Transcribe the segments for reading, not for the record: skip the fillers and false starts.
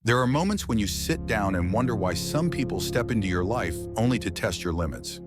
There are moments when you sit down and wonder why some people step into your life only to test your limits.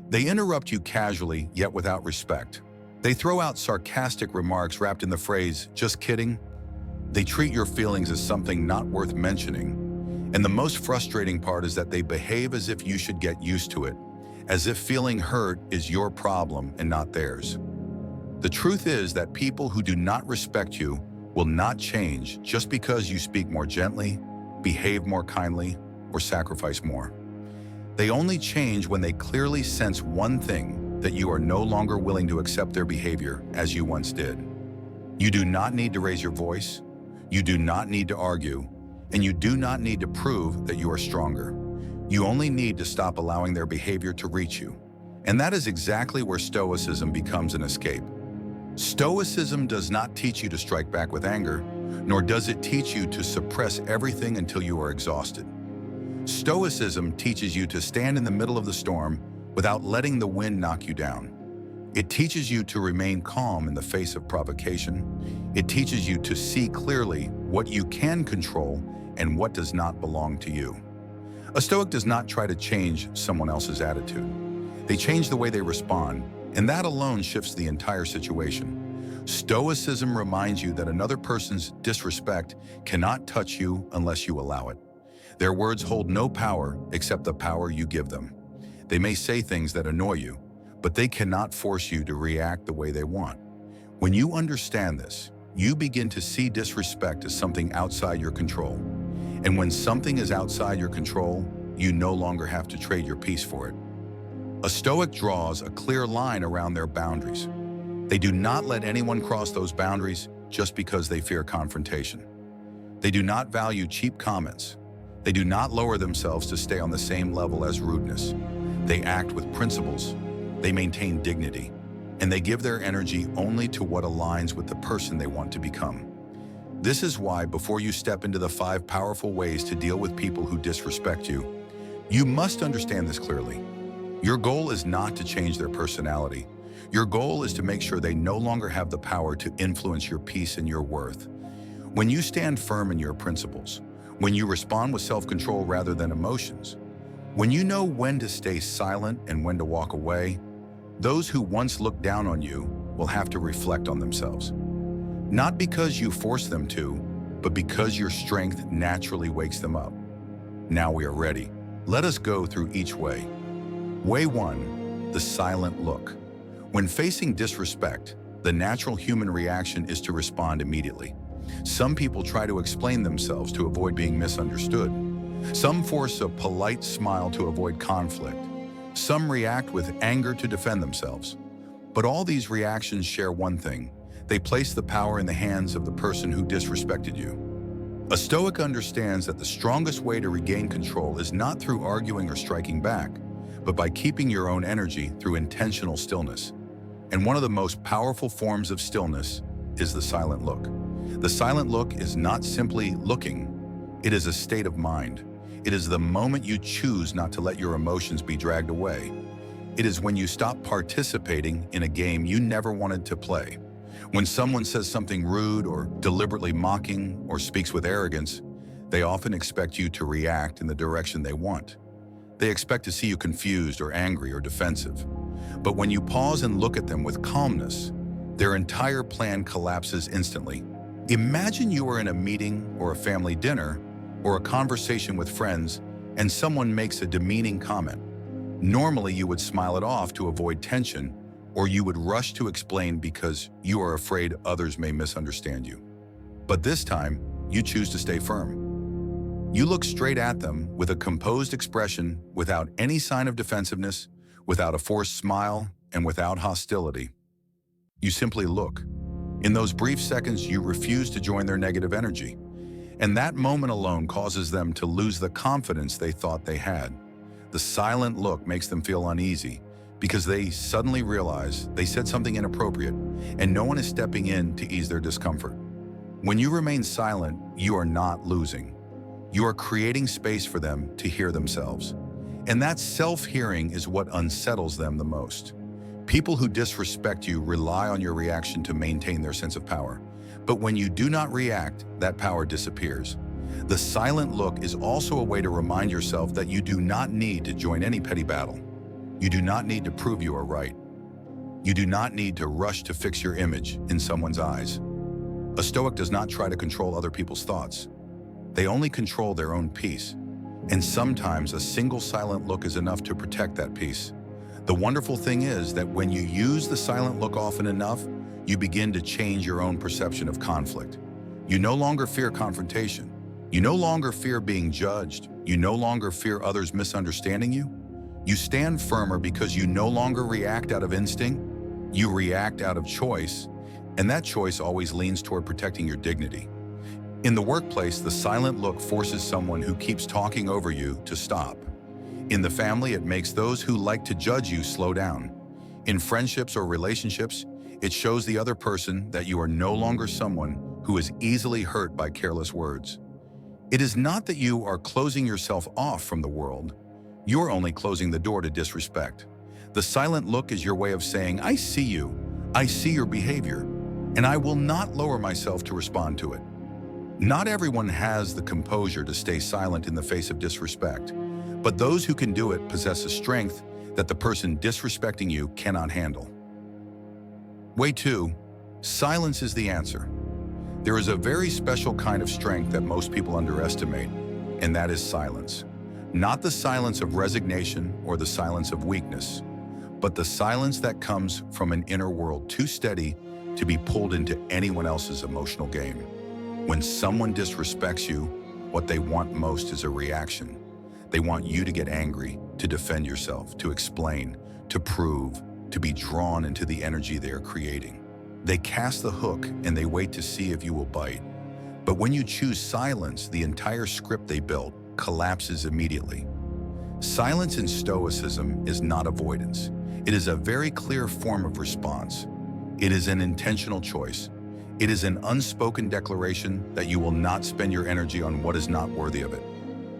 They interrupt you casually, yet without respect. They throw out sarcastic remarks wrapped in the phrase, "just kidding." They treat your feelings as something not worth mentioning. And the most frustrating part is that they behave as if you should get used to it, as if feeling hurt is your problem and not theirs. The truth is that people who do not respect you will not change just because you speak more gently, behave more kindly, or sacrifice more. They only change when they clearly sense one thing: that you are no longer willing to accept their behavior as you once did. You do not need to raise your voice, you do not need to argue, and you do not need to prove that you are stronger. You only need to stop allowing their behavior to reach you. And that is exactly where Stoicism becomes an escape. Stoicism does not teach you to strike back with anger, nor does it teach you to suppress everything until you are exhausted. Stoicism teaches you to stand in the middle of the storm without letting the wind knock you down. It teaches you to remain calm in the face of provocation. It teaches you to see clearly what you can control and what does not belong to you. A Stoic does not try to change someone else's attitude. They change the way they respond, and that alone shifts the entire situation. Stoicism reminds you that another person's disrespect cannot touch you unless you allow it. Their words hold no power except the power you give them. They may say things that annoy you, but they cannot force you to react the way they want. When you understand this, you begin to see disrespect as something outside your control. And when something is outside your control, you no longer have to trade your peace for it. A Stoic draws a clear line around their boundaries. They do not let anyone cross those boundaries just because they fear confrontation. They do not value cheap comments. They do not lower themselves to stay on the same level as rudeness. They act with principles. They maintain dignity. And they give their energy only to what aligns with the person they want to become. This is why, before you step into the 5 powerful ways to deal with people who disrespect you, you must understand this clearly. Your goal is not to change their personality. Your goal is to make sure they no longer have the power to influence your peace and your worth. When you stand firm in your principles, when you respond with self-control rather than emotions, when you know when to stay silent and when to walk away, those who once looked down on you will have to reflect on themselves. Not because you force them to, but because your strength naturally wakes them up. Now we are ready. Let us go through each way. Way 1, the silent look. When facing disrespect, the natural human reaction is to respond immediately. Some people try to explain themselves to avoid being misunderstood. Some force a polite smile to avoid conflict. Some react with anger to defend themselves. But all these reactions share one thing: they place the power in the hands of the person who disrespected you. A Stoic understands that the strongest way to regain control is not through arguing or striking back, but by keeping your own energy through intentional stillness. And one of the most powerful forms of stillness is the silent look. The silent look is not simply looking, it is a state of mind. It is the moment you choose not to let your emotions be dragged away. It is when you stop participating in a game you never wanted to play. When someone says something rude or deliberately mocking or speaks with arrogance, they often expect you to react in the direction they want. They expect to see you confused or angry or defensive. But when you pause and look at them with calmness, their entire plan collapses instantly. Imagine you are in a meeting or a family dinner or a conversation with friends and someone makes a demeaning comment. Normally you would smile it off to avoid tension, or you would rush to explain because you are afraid others may misunderstand you. But this time, you choose to stay firm. You look straight at them with a composed expression, without any sign of defensiveness, without a forced smile, and without hostility. You simply look. In those brief seconds, you refuse to join their negative energy. And that moment alone causes them to lose the confidence they thought they had. The silent look makes them feel uneasy because they suddenly realize they said something inappropriate and no one is stepping in to ease their discomfort. When you remain silent, you are not losing. You are creating space for them to hear themselves. And that self-hearing is what unsettles them the most. People who disrespect you rely on your reaction to maintain their sense of power. But when you do not react, that power disappears. The silent look is also a way to remind yourself that you do not need to join any petty battle. You do not need to prove you are right. You do not need to rush to fix your image in someone's eyes. A Stoic does not try to control other people's thoughts. They only control their own peace. And sometimes a single silent look is enough to protect that peace. The wonderful thing is that when you use the silent look often enough, you begin to change your own perception of conflict. You no longer fear confrontation. You no longer fear being judged. You no longer fear others misunderstanding you. You stand firmer because you no longer react out of instinct. You react out of choice, and that choice always leans toward protecting your dignity. In the workplace, the silent look forces someone who keeps talking over you to stop. In the family, it makes those who like to judge you slow down. In friendships or relationships, it shows the other person that you are no longer someone who is easily hurt by careless words. It is not that you are closing yourself off from the world. You're only closing the door to disrespect. The silent look is your way of saying, I see you, I see your behavior, and I will not lower myself to respond to it. Not everyone has the composure to stay silent in the face of disrespect, but those who can do it possess a strength that the person disrespecting you cannot handle. Way 2, silence is the answer. There is a very special kind of strength that most people underestimate, and that is silence. Not the silence of resignation or the silence of weakness, but the silence that comes from an inner world too steady to be pulled into anyone else's emotional game. When someone disrespects you, what they want most is a reaction. They want you to get angry, to defend yourself, to explain, to prove, to be drawn into the energy they are creating. They cast the hook and they wait to see if you will bite. But when you choose silence, the entire script they built collapses immediately. Silence in Stoicism is not avoidance. It is a very clear form of response. It is an intentional choice. It is an unspoken declaration that you will not spend your energy on what is not worthy of it.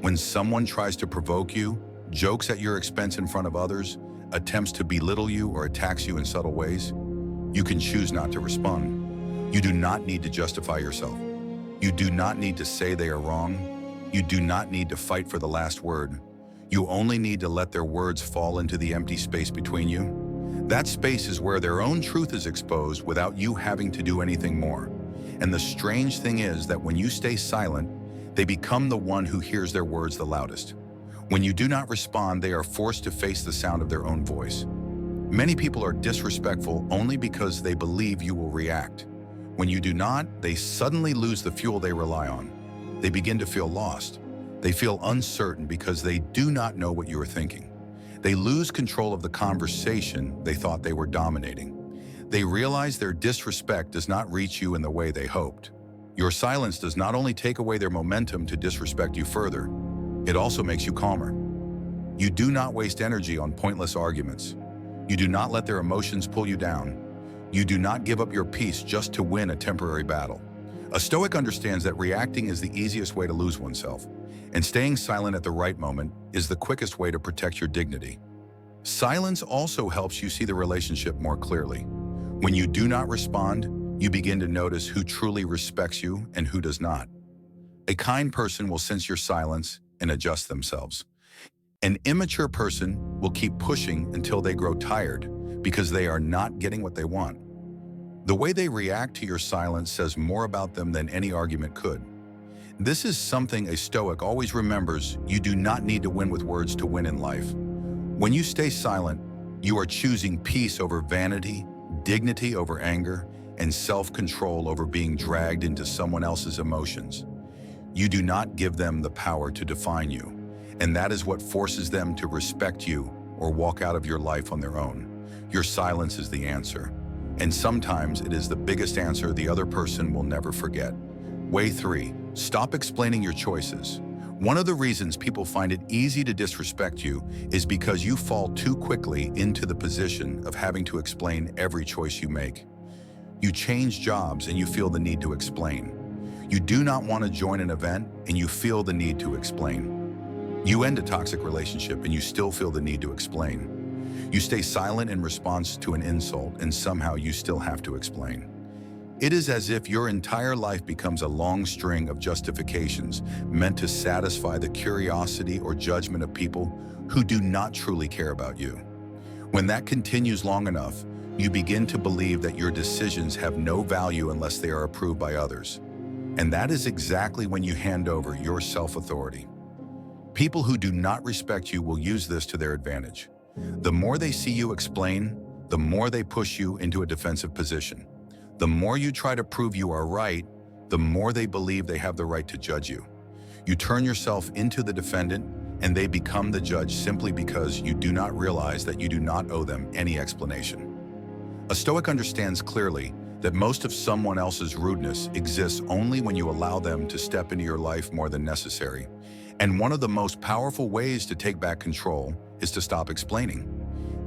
When someone tries to provoke you, jokes at your expense in front of others, attempts to belittle you or attacks you in subtle ways, you can choose not to respond. You do not need to justify yourself. You do not need to say they are wrong. You do not need to fight for the last word. You only need to let their words fall into the empty space between you. That space is where their own truth is exposed without you having to do anything more. And the strange thing is that when you stay silent, they become the one who hears their words the loudest. When you do not respond, they are forced to face the sound of their own voice. Many people are disrespectful only because they believe you will react. When you do not, they suddenly lose the fuel they rely on. They begin to feel lost. They feel uncertain because they do not know what you are thinking. They lose control of the conversation they thought they were dominating. They realize their disrespect does not reach you in the way they hoped. Your silence does not only take away their momentum to disrespect you further, it also makes you calmer. You do not waste energy on pointless arguments. You do not let their emotions pull you down. You do not give up your peace just to win a temporary battle. A Stoic understands that reacting is the easiest way to lose oneself, and staying silent at the right moment is the quickest way to protect your dignity. Silence also helps you see the relationship more clearly. When you do not respond, you begin to notice who truly respects you and who does not. A kind person will sense your silence and adjust themselves. An immature person will keep pushing until they grow tired because they are not getting what they want. The way they react to your silence says more about them than any argument could. This is something a Stoic always remembers. You do not need to win with words to win in life. When you stay silent, you are choosing peace over vanity, dignity over anger, and self-control over being dragged into someone else's emotions. You do not give them the power to define you, and that is what forces them to respect you or walk out of your life on their own. Your silence is the answer, and sometimes it is the biggest answer the other person will never forget. Way 3. Stop explaining your choices. One of the reasons people find it easy to disrespect you is because you fall too quickly into the position of having to explain every choice you make. You change jobs and you feel the need to explain. You do not want to join an event and you feel the need to explain. You end a toxic relationship and you still feel the need to explain. You stay silent in response to an insult and somehow you still have to explain. It is as if your entire life becomes a long string of justifications meant to satisfy the curiosity or judgment of people who do not truly care about you. When that continues long enough, you begin to believe that your decisions have no value unless they are approved by others. And that is exactly when you hand over your self-authority. People who do not respect you will use this to their advantage. The more they see you explain, the more they push you into a defensive position. The more you try to prove you are right, the more they believe they have the right to judge you. You turn yourself into the defendant, and they become the judge simply because you do not realize that you do not owe them any explanation. A Stoic understands clearly that most of someone else's rudeness exists only when you allow them to step into your life more than necessary. And one of the most powerful ways to take back control is to stop explaining.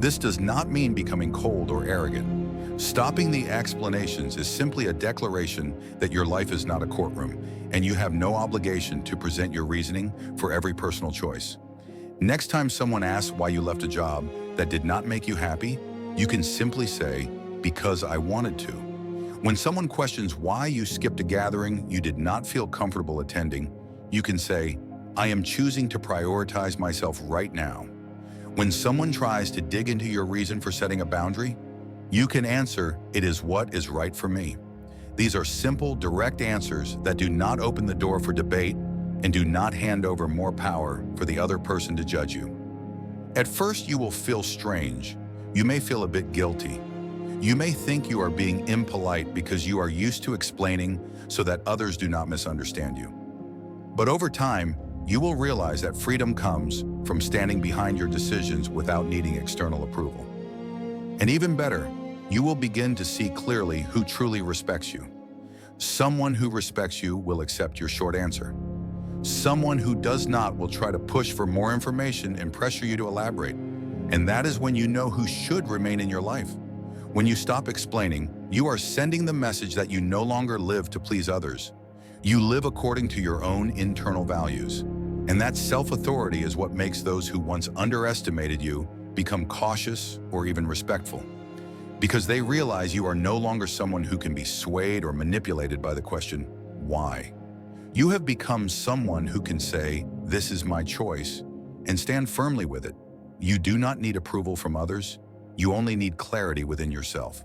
This does not mean becoming cold or arrogant. Stopping the explanations is simply a declaration that your life is not a courtroom, and you have no obligation to present your reasoning for every personal choice. Next time someone asks why you left a job that did not make you happy, you can simply say, "Because I wanted to." When someone questions why you skipped a gathering you did not feel comfortable attending, you can say, "I am choosing to prioritize myself right now." When someone tries to dig into your reason for setting a boundary, you can answer, "It is what is right for me." These are simple, direct answers that do not open the door for debate and do not hand over more power for the other person to judge you. At first, you will feel strange. You may feel a bit guilty. You may think you are being impolite because you are used to explaining so that others do not misunderstand you. But over time, you will realize that freedom comes from standing behind your decisions without needing external approval. And even better, you will begin to see clearly who truly respects you. Someone who respects you will accept your short answer. Someone who does not will try to push for more information and pressure you to elaborate. And that is when you know who should remain in your life. When you stop explaining, you are sending the message that you no longer live to please others. You live according to your own internal values. And that self-authority is what makes those who once underestimated you become cautious or even respectful. Because they realize you are no longer someone who can be swayed or manipulated by the question, why? You have become someone who can say, "This is my choice," and stand firmly with it. You do not need approval from others. You only need clarity within yourself.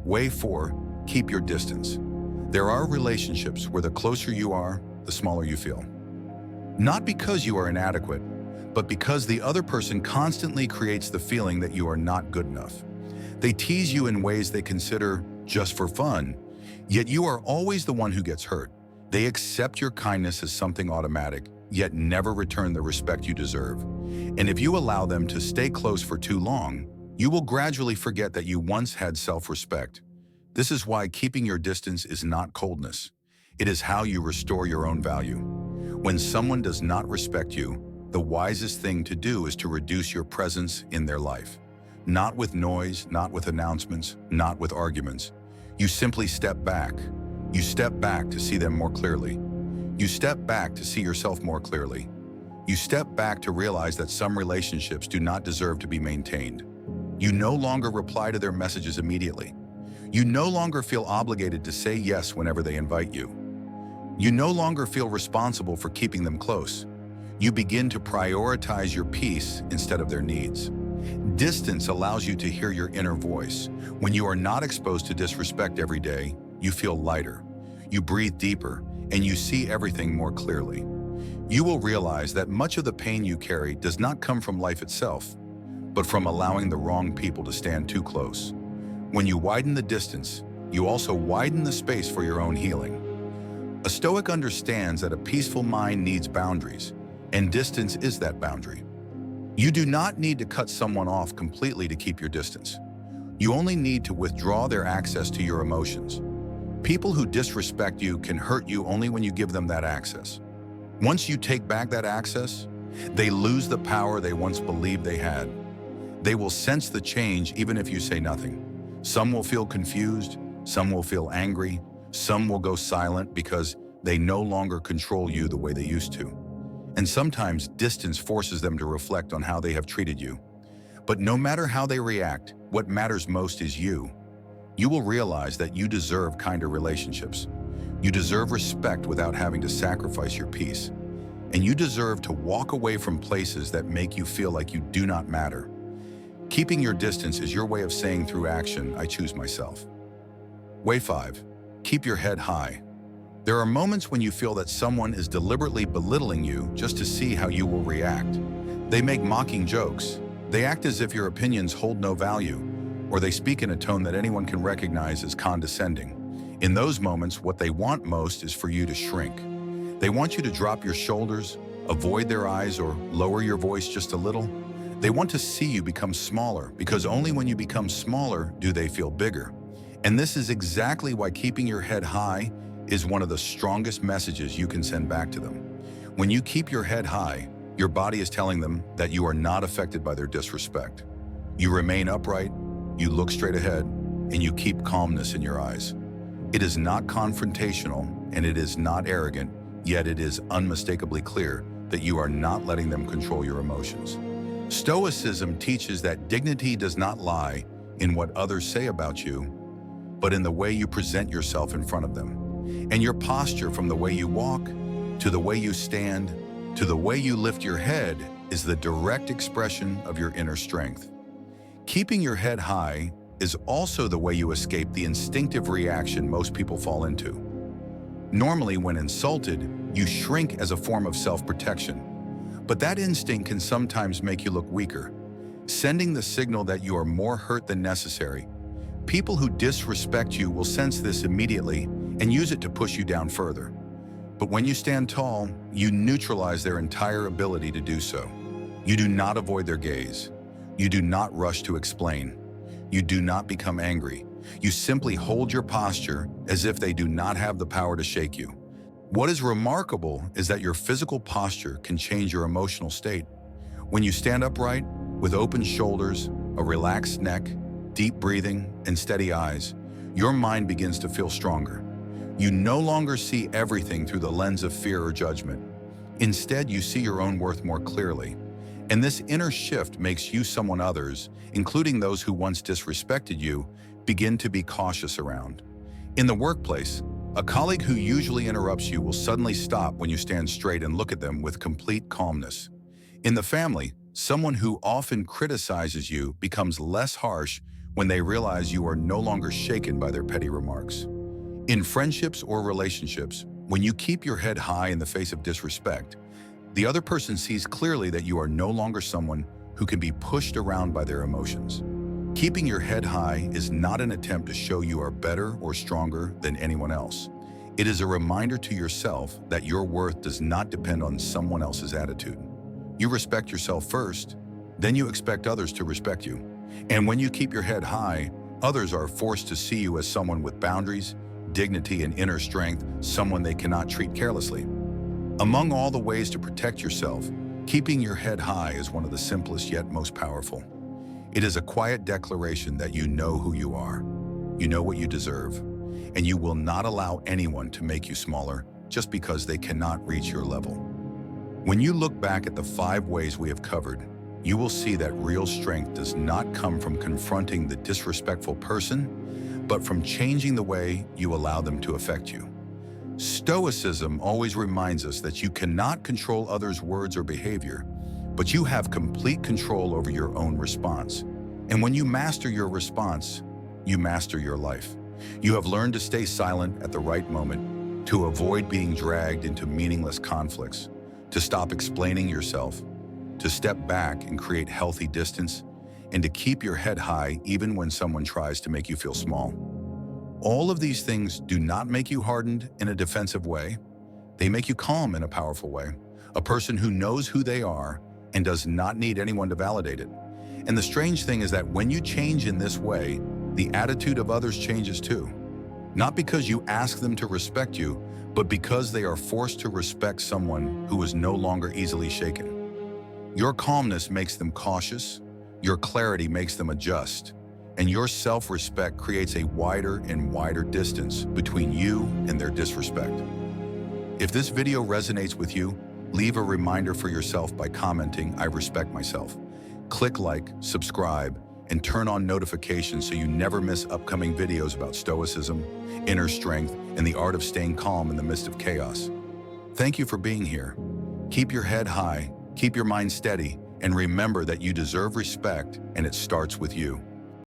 Way 4, keep your distance. There are relationships where the closer you are, the smaller you feel. Not because you are inadequate, but because the other person constantly creates the feeling that you are not good enough. They tease you in ways they consider just for fun, yet you are always the one who gets hurt. They accept your kindness as something automatic, yet never return the respect you deserve. And if you allow them to stay close for too long, you will gradually forget that you once had self-respect. This is why keeping your distance is not coldness. It is how you restore your own value. When someone does not respect you, the wisest thing to do is to reduce your presence in their life. Not with noise, not with announcements, not with arguments. You simply step back. You step back to see them more clearly. You step back to see yourself more clearly. You step back to realize that some relationships do not deserve to be maintained. You no longer reply to their messages immediately. You no longer feel obligated to say yes whenever they invite you. You no longer feel responsible for keeping them close. You begin to prioritize your peace instead of their needs. Distance allows you to hear your inner voice. When you are not exposed to disrespect every day, you feel lighter. You breathe deeper, and you see everything more clearly. You will realize that much of the pain you carry does not come from life itself, but from allowing the wrong people to stand too close. When you widen the distance, you also widen the space for your own healing. A Stoic understands that a peaceful mind needs boundaries, and distance is that boundary. You do not need to cut someone off completely to keep your distance. You only need to withdraw their access to your emotions. People who disrespect you can hurt you only when you give them that access. Once you take back that access, they lose the power they once believed they had. They will sense the change even if you say nothing. Some will feel confused, some will feel angry, some will go silent because they no longer control you the way they used to. And sometimes distance forces them to reflect on how they have treated you. But no matter how they react, what matters most is you. You will realize that you deserve kinder relationships. You deserve respect without having to sacrifice your peace. And you deserve to walk away from places that make you feel like you do not matter. Keeping your distance is your way of saying through action, I choose myself. Way 5. Keep your head high. There are moments when you feel that someone is deliberately belittling you just to see how you will react. They make mocking jokes. They act as if your opinions hold no value, or they speak in a tone that anyone can recognize as condescending. In those moments, what they want most is for you to shrink. They want you to drop your shoulders, avoid their eyes, or lower your voice just a little. They want to see you become smaller, because only when you become smaller do they feel bigger. And this is exactly why keeping your head high is one of the strongest messages you can send back to them. When you keep your head high, your body is telling them that you are not affected by their disrespect. You remain upright, you look straight ahead, and you keep calmness in your eyes. It is not confrontational, and it is not arrogant, yet it is unmistakably clear that you are not letting them control your emotions. Stoicism teaches that dignity does not lie in what others say about you, but in the way you present yourself in front of them. And your posture, from the way you walk, to the way you stand, to the way you lift your head, is the direct expression of your inner strength. Keeping your head high is also the way you escape the instinctive reaction most people fall into. Normally, when insulted, you shrink as a form of self-protection. But that instinct can sometimes make you look weaker, sending the signal that you are more hurt than necessary. People who disrespect you will sense this immediately and use it to push you down further. But when you stand tall, you neutralize their entire ability to do so. You do not avoid their gaze. You do not rush to explain. You do not become angry. You simply hold your posture as if they do not have the power to shake you. What is remarkable is that your physical posture can change your emotional state. When you stand upright, with open shoulders, a relaxed neck, deep breathing, and steady eyes, your mind begins to feel stronger. You no longer see everything through the lens of fear or judgment. Instead, you see your own worth more clearly. And this inner shift makes you someone others, including those who once disrespected you, begin to be cautious around. In the workplace, a colleague who usually interrupts you will suddenly stop when you stand straight and look at them with complete calmness. In the family, someone who often criticizes you becomes less harsh when they realize you are no longer shaken by their petty remarks. In friendships or relationships, when you keep your head high in the face of disrespect, the other person sees clearly that you are no longer someone who can be pushed around by their emotions. Keeping your head high is not an attempt to show you are better or stronger than anyone else. It is a reminder to yourself that your worth does not depend on someone else's attitude. You respect yourself first, then you expect others to respect you. And when you keep your head high, others are forced to see you as someone with boundaries, dignity, and inner strength, someone they cannot treat carelessly. Among all the ways to protect yourself, keeping your head high is one of the simplest yet most powerful. It is a quiet declaration that you know who you are, you know what you deserve, and you will not allow anyone to make you smaller just because they cannot reach your level. When you look back at the 5 ways we have covered, you will see that real strength does not come from confronting the disrespectful person, but from changing the way you allow them to affect you. Stoicism always reminds us that you cannot control others' words or behavior, but you have complete control over your own response. And when you master your response, you master your life. You have learned to stay silent at the right moment, to avoid being dragged into meaningless conflicts, to stop explaining yourself, to step back and create healthy distance, and to keep your head high even when someone tries to make you feel small. All of these things do not make you hardened in a defensive way. They make you calm in a powerful way, a person who knows who they are and does not need anyone to validate it. And the strange thing is that when you change in this way, the attitude of others changes too. Not because you ask them to respect you, but because they are forced to respect someone who is no longer easily shaken. Your calmness makes them cautious, your clarity makes them adjust, and your self-respect creates a wider and wider distance between you and their disrespect. If this video resonates with you, leave a reminder for yourself by commenting, "I respect myself." Click like, subscribe, and turn on notifications so you never miss upcoming videos about Stoicism, inner strength, and the art of staying calm in the midst of chaos. Thank you for being here. Keep your head high, keep your mind steady, and remember that you deserve respect, and it starts with you.